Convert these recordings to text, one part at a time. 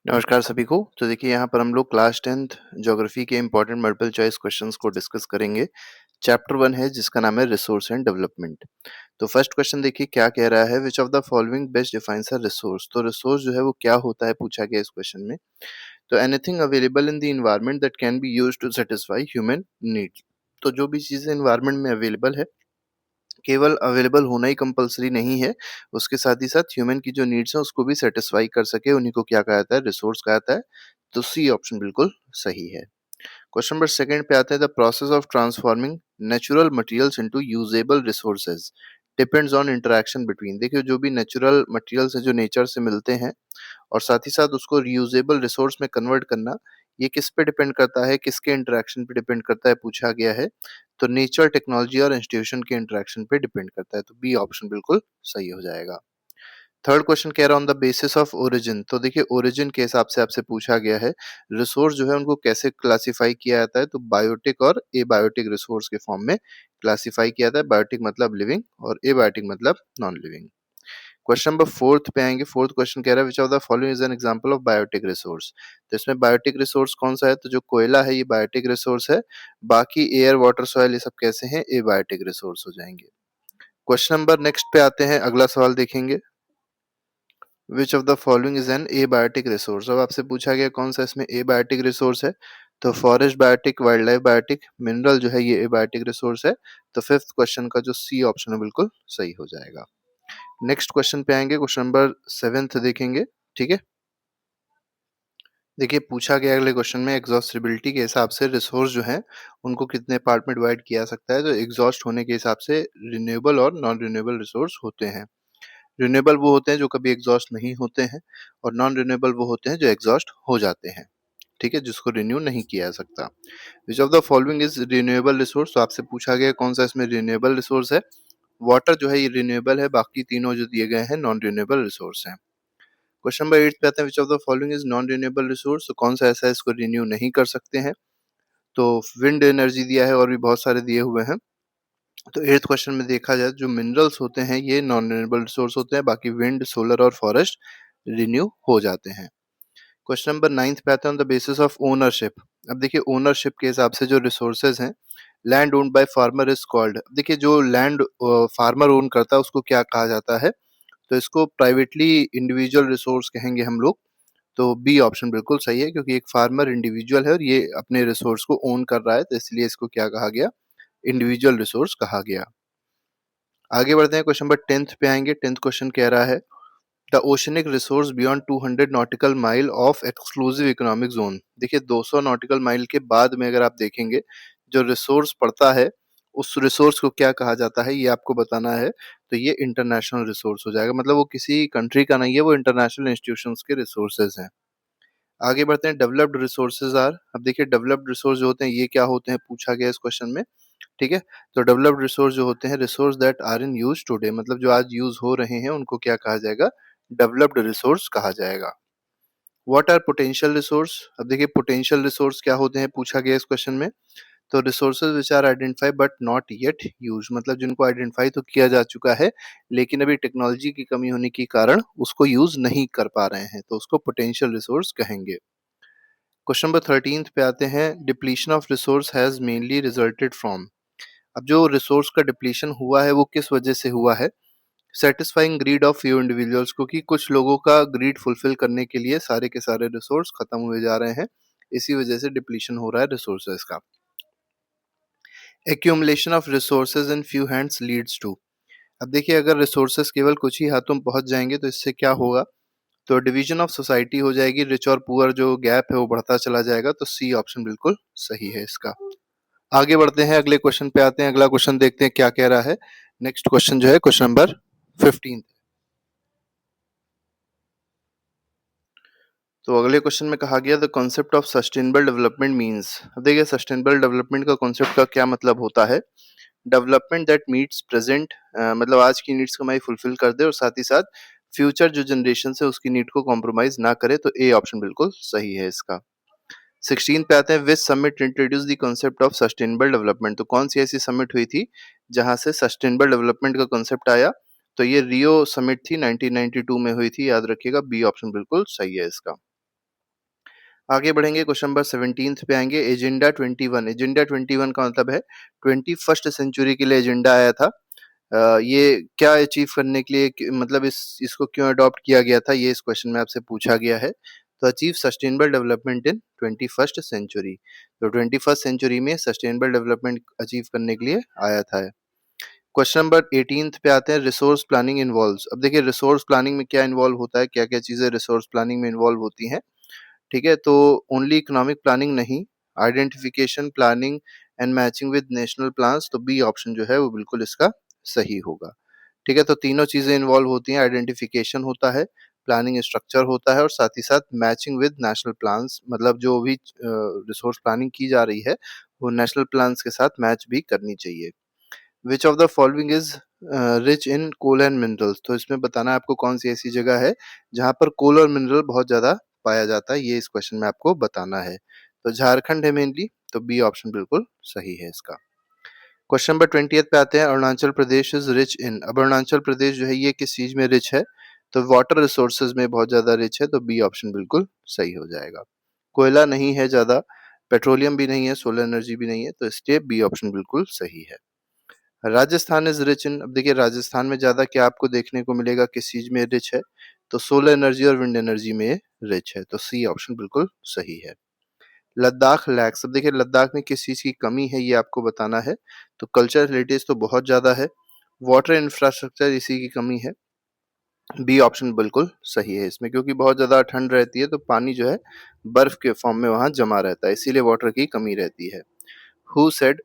नमस्कार सभी को। तो देखिए यहाँ पर हम लोग क्लास 10th ज्योग्राफी के इम्पोर्टेंट मल्टीपल चॉइस क्वेश्चंस को डिस्कस करेंगे। चैप्टर 1 है जिसका नाम है रिसोर्स एंड डेवलपमेंट। तो फर्स्ट क्वेश्चन देखिए क्या कह रहा है, which of the following best defines a resource. तो रिसोर्स जो है वो क्या होता है पूछा गया इस क्वेश्चन में। तो anything available in the environment that can be used to satisfy human needs. तो जो भी चीजें इन्वायरमेंट में अवेलेबल है, केवल अवेलेबल होना ही कंपलसरी नहीं है, उसके साथ ही साथ ह्यूमन की जो नीड्स है उसको भी सेटिस्फाई कर सके, उन्हीं को क्या कहा जाता है, रिसोर्स कहा जाता है। तो सी ऑप्शन बिल्कुल सही है। क्वेश्चन नंबर सेकंड पे आते हैं, the process of transforming natural materials into usable resources depends on interaction between. देखिए जो भी नेचुरल मटेरियल्स है जो नेचर से मिलते हैं और साथ ही साथ उसको रीयूजेबल रिसोर्स में कन्वर्ट करना, ये किस पे डिपेंड करता है, किसके इंटरेक्शन पे डिपेंड करता है पूछा गया है। तो नेचर, टेक्नोलॉजी और इंस्टीट्यूशन के इंटरेक्शन पे डिपेंड करता है। तो बी ऑप्शन बिल्कुल सही हो जाएगा। थर्ड क्वेश्चन कह रहा on the basis of origin. तो देखिए ओरिजिन के हिसाब से आपसे पूछा गया है, रिसोर्स जो है उनको कैसे क्लासिफाई किया जाता है। तो बायोटिक और एबायोटिक रिसोर्स के फॉर्म में क्लासिफाई किया जाता है। बायोटिक मतलब लिविंग और एबायोटिक मतलब non living. Question number fourth पे आएंगे। फोर्थ क्वेश्चन कह रहा है, which of the following is an example of biotic resource. तो इसमें बायोटिक रिसोर्स कौन सा है, तो जो कोयला है ये बायोटिक रिसोर्स है। बाकी एयर, वाटर, सॉइल ये सब कैसे हैं, एबायोटिक रिसोर्स हो जाएंगे। क्वेश्चन नंबर नेक्स्ट पे आते हैं, अगला सवाल देखेंगे। विच of the following is N abiotic resource. अब आपसे पूछा गया कौन सा इसमें एबायोटिक रिसोर्स है। तो forest biotic, wild life biotic, mineral जो है ये एबायोटिक रिसोर्स है। तो फिफ्थ क्वेश्चन का जो सी ऑप्शन है बिल्कुल सही हो जाएगा। नेक्स्ट क्वेश्चन पे आएंगे, क्वेश्चन नंबर सेवेंथ देखेंगे। ठीक है, देखिए पूछा गया अगले क्वेश्चन में, एग्जॉस्टिबिलिटी के हिसाब से रिसोर्स जो है उनको कितने पार्ट में डिवाइड किया जा सकता है। तो एग्जॉस्ट होने के हिसाब से रिन्यूएबल और नॉन रिन्यूएबल रिसोर्स होते हैं। रिन्यूएबल वो होते हैं जो कभी एग्जॉस्ट नहीं होते हैं, और नॉन रिन्यूएबल वो होते हैं जो एग्जॉस्ट हो जाते हैं। ठीक है, जिसको रिन्यू नहीं किया जा सकता। विच of the following is renewable resource. तो आपसे पूछा गया कौन सा इसमें रिन्यूएबल रिसोर्स है। वाटर जो है ये रिन्यूएबल है, बाकी तीनों जो दिए गए हैं नॉन रिन्यूएबल रिसोर्स हैं। क्वेश्चन नंबर 8 पे आते हैं, विच of the following is non renewable resource. तो कौन सा ऐसा है इसको रिन्यू नहीं कर सकते हैं। तो विंड एनर्जी दिया है और भी बहुत सारे दिए हुए हैं। तो एट्थ क्वेश्चन में देखा जाए जो मिनरल्स होते हैं ये नॉन रिन्यूएबल रिसोर्स होते हैं, बाकी विंड, सोलर और फॉरेस्ट रिन्यू हो जाते हैं। क्वेश्चन नंबर 9 पे आते हैं, on the basis of ownership. अब देखिए ओनरशिप के हिसाब से जो रिसोर्सेज हैं, land owned by farmer is called. देखिए जो लैंड फार्मर ओन करता है उसको क्या कहा जाता है। तो इसको प्राइवेटली इंडिविजुअल रिसोर्स कहेंगे हम लोग। तो बी ऑप्शन बिल्कुल सही है, क्योंकि एक फार्मर इंडिविजुअल है और ये अपने रिसोर्स को ओन कर रहा है, तो इसलिए इसको क्या कहा गया, इंडिविजुअल रिसोर्स कहा गया। आगे बढ़ते हैं, क्वेश्चन नंबर 10th पे आएंगे। 10th क्वेश्चन कह रहा है, the oceanic resource beyond 200 nautical mile of exclusive economic zone. देखिए 200 नॉटिकल माइल के बाद में अगर आप देखेंगे जो रिसोर्स पड़ता है, उस रिसोर्स को क्या कहा जाता है ये आपको बताना है। तो ये इंटरनेशनल रिसोर्स हो जाएगा, मतलब वो किसी कंट्री का नहीं है, वो इंटरनेशनल इंस्टीट्यूशंस के रिसोर्सेज हैं। आगे बढ़ते हैं, डेवलप्ड रिसोर्सेज आर। अब देखिए डेवलप्ड रिसोर्स जो होते हैं ये क्या होते हैं पूछा गया इस क्वेश्चन में। ठीक है, तो डेवलप्ड रिसोर्स जो होते हैं, resource that are in use today, मतलब जो आज यूज हो रहे हैं उनको क्या कहा जाएगा, डेवलप्ड रिसोर्स कहा जाएगा। What are potential resource. अब देखिए पोटेंशियल रिसोर्स क्या होते हैं पूछा गया इस क्वेश्चन में। तो resources which are identify but not yet use, मतलब जिनको आइडेंटिफाई तो किया जा चुका है लेकिन अभी टेक्नोलॉजी की कमी होने के कारण उसको यूज नहीं कर पा रहे हैं, तो उसको पोटेंशियल रिसोर्स कहेंगे। क्वेश्चन नंबर 13 पे आते हैं, depletion of resource has mainly resulted from. अब जो रिसोर्स का डिप्लीशन हुआ है वो किस वजह से हुआ है। Satisfying greed of few individuals, क्योंकि कुछ लोगों का ग्रीड फुलफिल करने के लिए सारे के सारे रिसोर्स खत्म हुए जा रहे हैं, इसी वजह से डिप्लीशन हो रहा है रिसोर्सेज का। Accumulation of resources in few hands leads to. अब देखिए अगर रिसोर्सेज केवल कुछ ही हाथों में पहुंच जाएंगे तो इससे क्या होगा, तो डिवीजन ऑफ सोसाइटी हो जाएगी, रिच और पुअर जो गैप है वो बढ़ता चला जाएगा। तो सी ऑप्शन बिल्कुल सही है इसका। आगे बढ़ते हैं, अगले क्वेश्चन पे आते हैं। अगला क्वेश्चन देखते हैं क्या कह रहा है। नेक्स्ट क्वेश्चन जो है क्वेश्चन नंबर 15। तो अगले क्वेश्चन में कहा गया, the concept of sustainable development means. अब देखिए सस्टेनेबल डेवलपमेंट का कॉन्सेप्ट का क्या मतलब होता है। डेवलपमेंट दैट मीट्स प्रेजेंट, मतलब आज की नीड्स को हमारी फुलफिल कर दे और साथ ही साथ फ्यूचर जो जनरेशन है उसकी नीड को कॉम्प्रोमाइज ना करे। तो ए ऑप्शन बिल्कुल सही है इसका। 16 पे आते हैं, which summit introduce the concept of sustainable development. तो कौन सी ऐसी समिट हुई थी जहां से सस्टेनेबल डेवलपमेंट का कॉन्सेप्ट आया। तो ये रियो समिट थी, 1992 में हुई थी, याद रखिएगा। बी ऑप्शन बिल्कुल सही है इसका। आगे बढ़ेंगे, क्वेश्चन नंबर 17th पे आएँगे, एजेंडा 21। एजेंडा 21 का मतलब है 21st सेंचुरी के लिए एजेंडा आया था। ये क्या अचीव करने के लिए मतलब इसको क्यों अडॉप्ट किया गया था, ये इस क्वेश्चन में आपसे पूछा गया है। तो achieve sustainable development in 21st century. तो 21st सेंचुरी में सस्टेनेबल डेवलपमेंट अचीव करने के लिए आया था। क्वेश्चन नंबर 18th पे आते हैं, रिसोर्स प्लानिंग इन्वॉल्व्स। अब देखिए रिसोर्स प्लानिंग में क्या इन्वॉल्व होता है, क्या-क्या चीज़ें रिसोर्स प्लानिंग में इन्वॉल्व होती हैं। ठीक है, तो ओनली इकोनॉमिक प्लानिंग नहीं, identification, planning and matching with national plans, तो बी ऑप्शन जो है वो बिल्कुल इसका सही होगा। ठीक है, तो तीनों चीजें इन्वॉल्व होती हैं, आइडेंटिफिकेशन होता है, प्लानिंग स्ट्रक्चर होता है और साथ ही साथ मैचिंग विद नेशनल प्लान्स, मतलब जो भी रिसोर्स प्लानिंग की जा रही है वो नेशनल प्लान्स के साथ मैच भी करनी चाहिए। Which of the following is rich in coal and minerals, तो इसमें बताना है आपको कौन सी ऐसी जगह है जहां पर कोल और मिनरल बहुत ज्यादा पाया जाता है, ये इस क्वेश्चन में आपको बताना है। तो झारखंड है मेनली, तो बी ऑप्शन बिल्कुल सही है इसका। क्वेश्चन नंबर 20 पे आते हैं, अरुणाचल प्रदेश इज रिच इन। अब अरुणाचल प्रदेश जो है ये किस चीज में रिच है, तो वाटर रिसोर्सेज में बहुत ज्यादा रिच है, तो बी ऑप्शन बिल्कुल सही हो जाएगा। कोयला नहीं है ज्यादा, पेट्रोलियम भी नहीं है, सोलर एनर्जी भी नहीं है, तो इसलिए बी ऑप्शन बिल्कुल सही है। राजस्थान इज रिच इन। अब देखिए राजस्थान में ज्यादा क्या आपको देखने को मिलेगा, किस चीज में रिच है, तो सोलर एनर्जी और विंड एनर्जी में रिच है, तो सी ऑप्शन बिल्कुल सही है। लद्दाख लैक्स। अब देखिए लद्दाख में किस चीज की कमी है ये आपको बताना है, तो कल्चर हेरिटेज तो बहुत ज्यादा है, वाटर इंफ्रास्ट्रक्चर इसी की कमी है, बी ऑप्शन बिल्कुल सही है इसमें, क्योंकि बहुत ज्यादा ठंड रहती है तो पानी जो है बर्फ के फॉर्म में वहां जमा रहता है, इसीलिए वाटर की कमी रहती है। Who said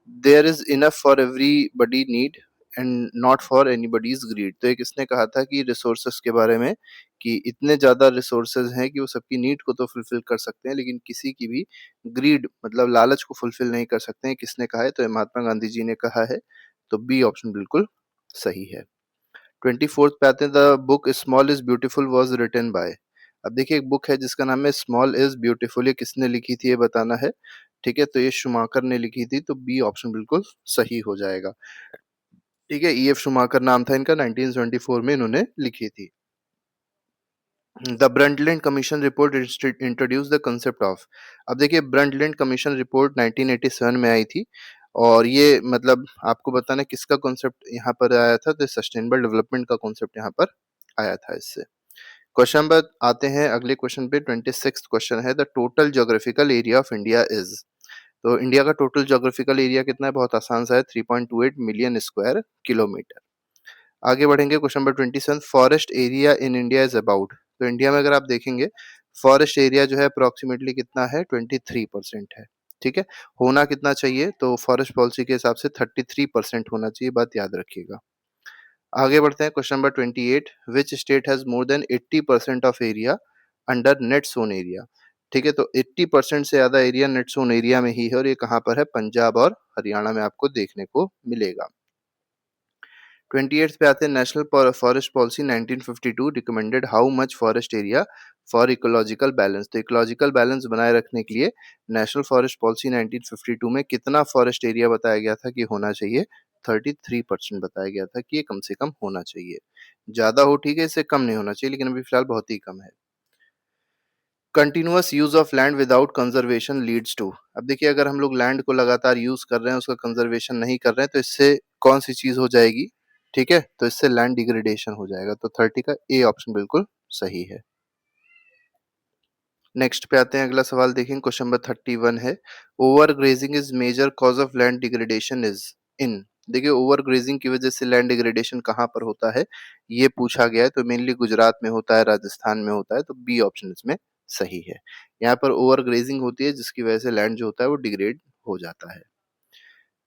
there is enough for everybody need and not for anybody's greed, तो एक इसने कहा था कि रिसोर्सेस के बारे में, कि इतने ज्यादा रिसोर्सेज हैं कि वो सबकी नीड को तो फुलफिल कर सकते हैं लेकिन किसी की भी ग्रीड मतलब लालच को फुलफिल नहीं कर सकते हैं, किसने कहा है, तो ये महात्मा गांधी जी ने कहा है, तो बी ऑप्शन बिल्कुल सही है। 24th पे आते हैं, the book Small is Beautiful was written by. अब देखिए एक बुक है जिसका नाम है स्मॉल इज ब्यूटीफुल, ये किसने लिखी थी ये बताना है। ठीक है, तो ये शुमाकर ने लिखी थी, तो बी ऑप्शन बिल्कुल सही हो जाएगा। ठीक है, ईएफ शुमाकर नाम था इनका, 1974 में इन्होंने लिखी थी। The Brundtland commission report introduce the concept of. अब देखिए ब्रंटलैंड कमीशन रिपोर्ट 1987 में आई थी, और ये मतलब आपको बताना है किसका कॉन्सेप्ट यहाँ पर आया था, तो सस्टेनेबल डेवलपमेंट का कॉन्सेप्ट यहाँ पर आया था इससे। क्वेश्चन नंबर आते हैं अगले क्वेश्चन पे, 26th क्वेश्चन है, the total geographical area of India is. तो इंडिया का टोटल ज्योग्राफिकल एरिया कितना है, बहुत आसान सा है, 3.28 मिलियन स्क्वायर किलोमीटर। आगे बढ़ेंगे, question number 27, forest area in India is about. तो इंडिया में अगर आप देखेंगे फॉरेस्ट एरिया जो है अप्रोक्सीमेटली कितना है, 23% है। ठीक है, होना कितना चाहिए, तो फॉरेस्ट पॉलिसी के हिसाब से 33% होना चाहिए, बात याद रखिएगा। आगे बढ़ते हैं, question number 28, which state has more than 80% of area under net zone area. ठीक है, तो 80% से ज्यादा एरिया नेट जोन एरिया में ही है, और ये कहाँ पर है, पंजाब और हरियाणा में आपको देखने को मिलेगा। 28th पे आते हैं, national forest policy 1952 recommended how much forest area for ecological balance. तो इकोलॉजिकल बैलेंस बनाए रखने के लिए नेशनल फॉरेस्ट पॉलिसी 1952 में कितना फॉरेस्ट एरिया बताया गया था कि होना चाहिए, 33% बताया गया था कि ये कम से कम होना चाहिए। ज्यादा हो ठीक है, इससे कम नहीं होना चाहिए, लेकिन अभी फिलहाल बहुत ही कम है। Continuous use of land without conservation leads to. अब देखिए अगर हम लोग लैंड को लगातार यूज कर रहे हैं, उसका कंजर्वेशन नहीं कर रहे हैं, तो इससे कौन सी चीज हो जाएगी, ठीक है, तो इससे लैंड डिग्रेडेशन हो जाएगा, तो 30 का ए ऑप्शन बिल्कुल सही है। नेक्स्ट पे आते हैं, अगला सवाल देखेंगे, क्वेश्चन नंबर 31 है, over grazing is major cause of land degradation is in. देखिए ओवर ग्रेजिंग की वजह से लैंड डिग्रेडेशन कहाँ पर होता है, ये पूछा गया है, तो मेनली गुजरात में होता है, राजस्थान में होता है, तो बी ऑप्शन इसमें सही है। यहाँ पर ओवर ग्रेजिंग होती है जिसकी वजह से लैंड जो होता है वो डिग्रेड हो जाता है।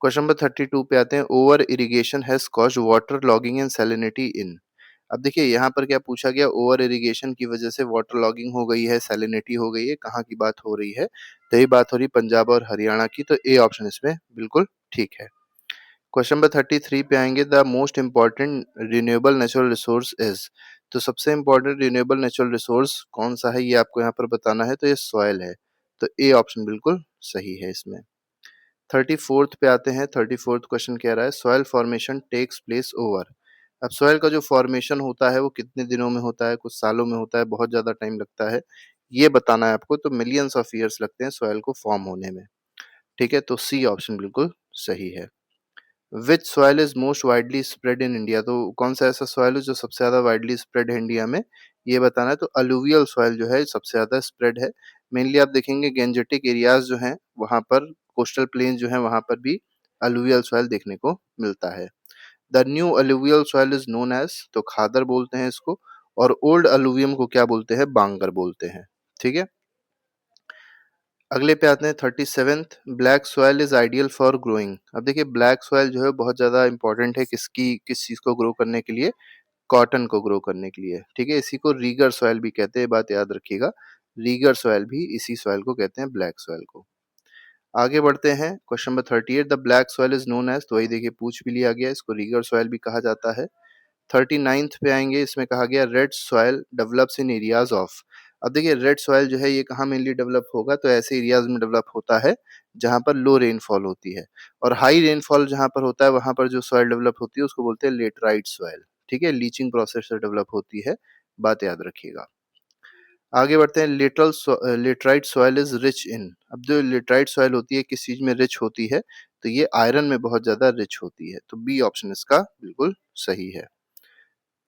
क्वेश्चन नंबर 32 पे आते हैं, over irrigation has caused water logging and salinity in. अब देखिए यहाँ पर क्या पूछा गया, ओवर इरिगेशन की वजह से वाटर लॉगिंग हो गई है, सैलिनिटी हो गई है, कहाँ की बात हो रही है, तो ये बात हो रही है पंजाब और हरियाणा की, तो ए ऑप्शन इसमें बिल्कुल ठीक है। क्वेश्चन नंबर 33 पे आएंगे, the most important renewable natural resource is. तो सबसे इंपॉर्टेंट रिन्यूएबल नेचुरल रिसोर्स कौन सा है, ये आपको यहाँ पर बताना है, तो ये सॉइल है, तो ए ऑप्शन बिल्कुल सही है इसमें। 34th पे आते हैं, 34th क्वेश्चन कह रहा है, soil formation takes place over. अब सॉइल का जो फॉर्मेशन होता है वो कितने दिनों में होता है, कुछ सालों में होता है, बहुत ज्यादा टाइम लगता है, ये बताना है आपको, तो मिलियंस ऑफ ईयर्स लगते हैं सॉइल को फॉर्म होने में। ठीक है, तो सी ऑप्शन बिल्कुल सही है। विच soil is most widely spread in India, तो कौन सा ऐसा सॉइल है जो सबसे ज्यादा वाइडली स्प्रेड है इंडिया में, ये बताना है। तो अलुवियल सॉइल जो है सबसे ज्यादा स्प्रेड है। मेनली आप देखेंगे गेंजेटिक एरियाज जो हैं वहां पर, कोस्टल प्लेन जो है वहां पर भी अलुवियल सॉइल देखने को मिलता है। The new alluvial soil is known as, तो खादर बोलते हैं इसको, और ओल्ड अलुवियम को क्या बोलते हैं, बांगर बोलते हैं। ठीक है, अगले पे आते हैं 37th, black soil is ideal for growing. अब देखिए ब्लैक सॉइल जो है बहुत ज्यादा इंपॉर्टेंट है किसकी, किस चीज को ग्रो करने के लिए, कॉटन को ग्रो करने के लिए। ठीक है, इसी को रीगर सॉइल भी कहते हैं, बात याद रखिएगा। रीगर सॉइल भी इसी सॉइल को कहते हैं, ब्लैक सॉइल को। आगे बढ़ते हैं, question number 38, the black soil is known as, तो वही देखिए पूछ भी लिया गया, इसको रीगर सॉइल भी कहा जाता है। 39th पे आएंगे, इसमें कहा गया red soil develops in areas of. अब देखिए रेड सॉइल जो है ये कहाँ मेनली डेवलप होगा, तो ऐसे एरियाज में डेवलप होता है जहां पर लो रेनफॉल होती है, और हाई रेनफॉल जहां पर होता है वहां पर जो सॉइल डेवलप होती है उसको बोलते हैं लेटराइट सॉइल। ठीक है, लीचिंग प्रोसेस से डेवलप होती है, बात याद रखिएगा। आगे बढ़ते हैं, लेटराइट सॉइल इज रिच इन। अब जो लेटराइट सॉइल होती है किस चीज में रिच होती है, तो ये आयरन में बहुत ज्यादा रिच होती है, तो बी ऑप्शन इसका बिल्कुल सही है।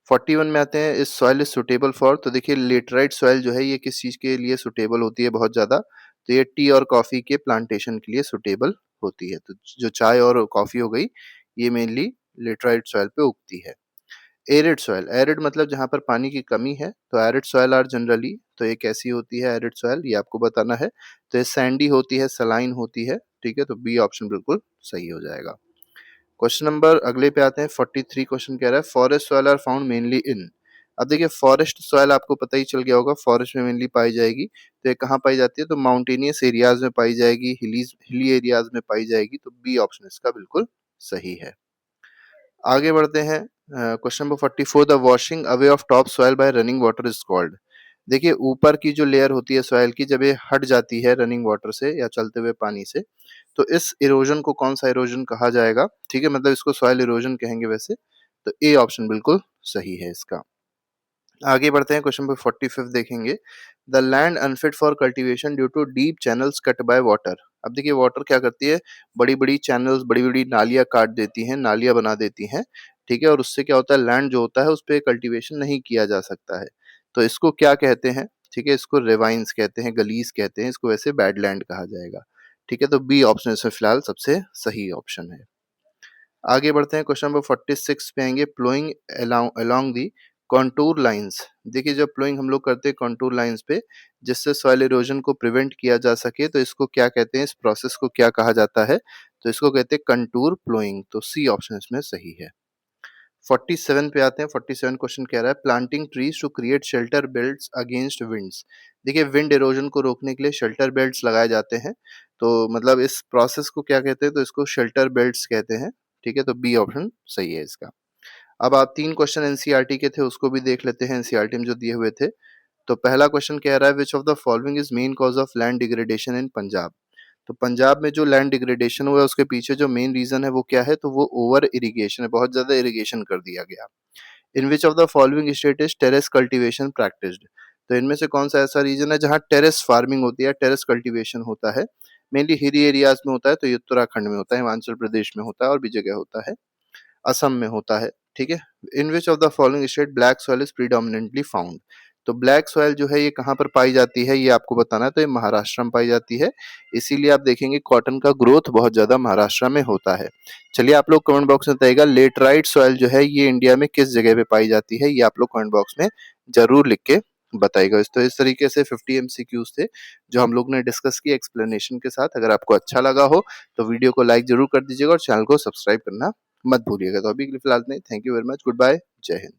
41 में आते हैं, इस सॉइल इज सुटेबल फॉर, तो देखिए लेटराइट सॉइल जो है ये किस चीज के लिए सुटेबल होती है बहुत ज्यादा, तो ये टी और कॉफी के प्लांटेशन के लिए सुटेबल होती है। तो जो चाय और कॉफी हो गई ये मेनली लेटराइट सॉइल पे उगती है। एरिड सॉइल, एरिड मतलब जहां पर पानी की कमी है, तो एरिड सॉइल आर जनरली, तो ये कैसी होती है एरिड सॉइल, ये आपको बताना है। तो ये सैंडी होती है, सलाइन होती है। ठीक है, तो बी ऑप्शन बिल्कुल सही हो जाएगा। क्वेश्चन नंबर अगले पे आते हैं, 43 क्वेश्चन कह रहा है forest soil are found mainly in. अब देखिए फॉरेस्ट सॉइल आपको पता ही चल गया होगा, फॉरेस्ट में मेनली पाई जाएगी, तो ये कहाँ पाई जाती है, तो माउंटेनियस एरियाज में पाई जाएगी, हिली एरियाज में पाई जाएगी, तो बी ऑप्शन इसका बिल्कुल सही है। आगे बढ़ते हैं, question number 44, the washing away of top soil by running water is called. देखिए ऊपर की जो लेयर होती है सॉइल की, जब ये हट जाती है रनिंग वाटर से या चलते हुए पानी से, तो इस इरोजन को कौन सा इरोजन कहा जाएगा। ठीक है, मतलब इसको सॉइल इरोजन कहेंगे वैसे, तो ए ऑप्शन बिल्कुल सही है इसका। आगे बढ़ते हैं, क्वेश्चन नंबर 45 देखेंगे, the land unfit for cultivation due to deep channels cut by water. अब देखिए वाटर क्या करती है, बड़ी बड़ी चैनल्स, बड़ी बड़ी नालियां काट देती हैं, नालियां बना देती हैं। ठीक है, और उससे क्या होता है, लैंड जो होता है उस पर कल्टीवेशन नहीं किया जा सकता है, तो इसको क्या कहते हैं। ठीक है, इसको रेवाइंस कहते हैं, गलीज कहते हैं, इसको वैसे बैडलैंड कहा जाएगा। ठीक है, तो बी ऑप्शन इसमें फिलहाल सबसे सही ऑप्शन है। आगे बढ़ते हैं, क्वेश्चन नंबर 46 पे आएंगे, ploughing along the contour lines. देखिए जब प्लोइंग हम लोग करते हैं कॉन्टूर लाइंस पे, जिससे सॉइल इरोजन को प्रिवेंट किया जा सके, तो इसको क्या कहते हैं, इस प्रोसेस को क्या कहा जाता है, तो इसको कहते हैं कंटूर प्लोइंग, तो सी ऑप्शन इसमें सही है। 47 पे आते हैं, 47 क्वेश्चन कह रहा है, planting trees to create shelter belts against winds. देखिए विंड इरोजन को रोकने के लिए शेल्टर बेल्ट्स लगाए जाते हैं, तो मतलब इस प्रोसेस को क्या कहते हैं, तो इसको शेल्टर बेल्ट्स कहते हैं। ठीक है, तो बी ऑप्शन सही है इसका। अब आप 3 क्वेश्चन एनसीईआरटी के थे उसको भी देख लेते हैं, एनसीईआरटी में जो दिए हुए थे। तो पहला क्वेश्चन कह रहा है, which of the following is main cause of land degradation इन पंजाब। तो पंजाब में जो लैंड डिग्रेडेशन हुआ है उसके पीछे जो मेन रीजन है वो क्या है, तो वो ओवर इरिगेशन है, बहुत ज्यादा इरिगेशन कर दिया गया। In which of the following state is terrace cultivation practised. तो इनमें से कौन सा ऐसा रीजन है जहां टेरेस फार्मिंग होती है, टेरेस कल्टीवेशन होता है। मेनली हिली एरियाज में होता है, तो ये उत्तराखंड में होता है, हिमाचल प्रदेश में होता है, और भी जगह होता है, असम में होता है। ठीक है, in which of the following state black soil is predominantly found. तो ब्लैक सॉइल जो है ये कहाँ पर पाई जाती है, ये आपको बताना है, तो ये महाराष्ट्र में पाई जाती है। इसीलिए आप देखेंगे कॉटन का ग्रोथ बहुत ज्यादा महाराष्ट्र में होता है। चलिए आप लोग कमेंट बॉक्स में बताइएगा लेटराइट सॉइल जो है ये इंडिया में किस जगह पे पाई जाती है, ये आप लोग कमेंट बॉक्स में जरूर लिख के बताइएगा। तो इस तरीके से 50 एमसीक्यूज थे जो हम लोग ने डिस्कस किए एक्सप्लेनेशन के साथ। अगर आपको अच्छा लगा हो तो वीडियो को लाइक जरूर कर दीजिएगा और चैनल को सब्सक्राइब करना मत भूलिएगा। तो अभी के लिए फिलहाल नहीं, thank you very much, good bye, जय हिंद।